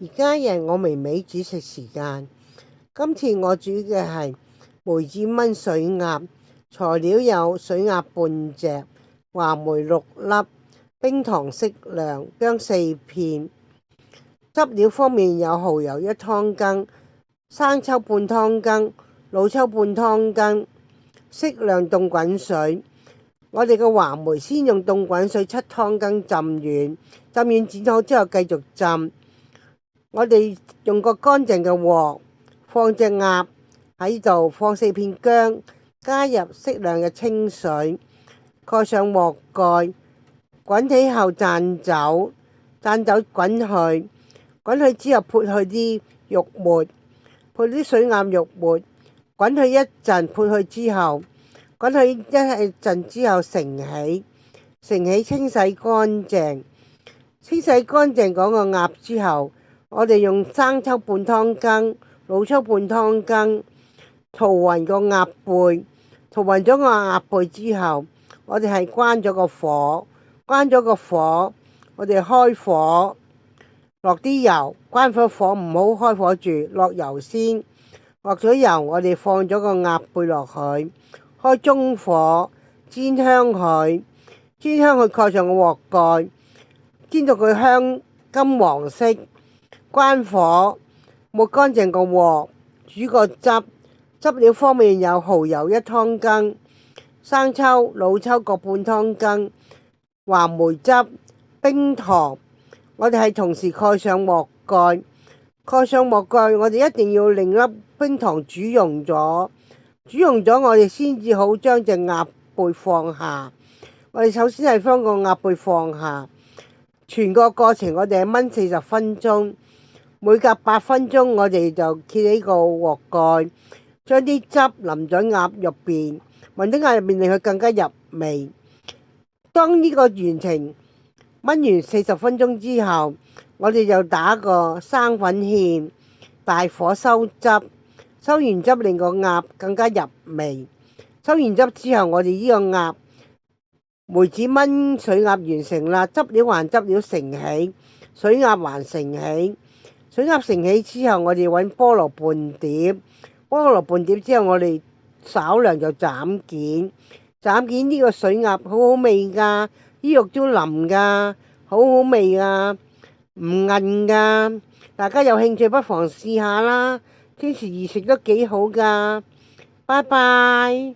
而家係我微微煮食時間。今次我煮嘅係梅子炆水鴨，材料有水鴨半隻、話梅6粒、冰糖適量、薑4片。汁料方面有蠔油1湯羹、生抽半湯羹、老抽半湯羹，適量凍滾水。我哋嘅話梅先用凍滾水7湯羹浸軟，浸軟剪好之後繼續浸。我哋用個乾淨嘅鑊，放隻鴨喺度，放4片薑，加入適量嘅清水，蓋上鑊蓋，滾起後讚酒滾去，滾去之後潑去啲肉末，潑啲水鴨肉末，滾去一陣，潑去之後，滾去一陣之後盛起，清洗乾淨。清洗乾淨嗰個鴨之後，我哋用生抽半湯羹、老抽半湯羹塗勻個鴨背，塗勻咗個鴨背之後，我哋係關咗個火，我哋開火，落啲油，關咗火唔好開火住，落油先，落咗油，我哋放咗個鴨背落去，開中火煎香佢，蓋上個鑊蓋，煎到佢香金黃色。關火，抹乾淨個鑊，煮個汁。汁料方面有蠔油1湯羹、生抽、老抽各半湯羹、話梅汁、冰糖。我哋係同時蓋上鑊蓋，我哋一定要令粒冰糖煮溶咗，我哋先至好將隻鴨背放下。我哋首先係將個鴨背放下，全個過程我哋係燜40分鐘。每隔8分鐘，我哋就揭起個鑊蓋，將啲汁淋咗鴨入邊，混喺鴨入邊，令佢更加入味。當呢個完成燜完40分鐘之後，我哋就打個生粉芡，大火收汁，收完汁令個鴨更加入味。收完汁之後，我哋呢個鴨梅子炆水鴨完成啦，汁料還汁料盛起，水鴨還盛起。水鴨盛起之後，我哋揾菠蘿半碟，之後我哋稍量就斬件。呢個水鴨好好味噶，啲肉都腍噶，好好味噶，唔韌噶。大家有興趣不妨試下啦，天時熱食都幾好噶。拜拜。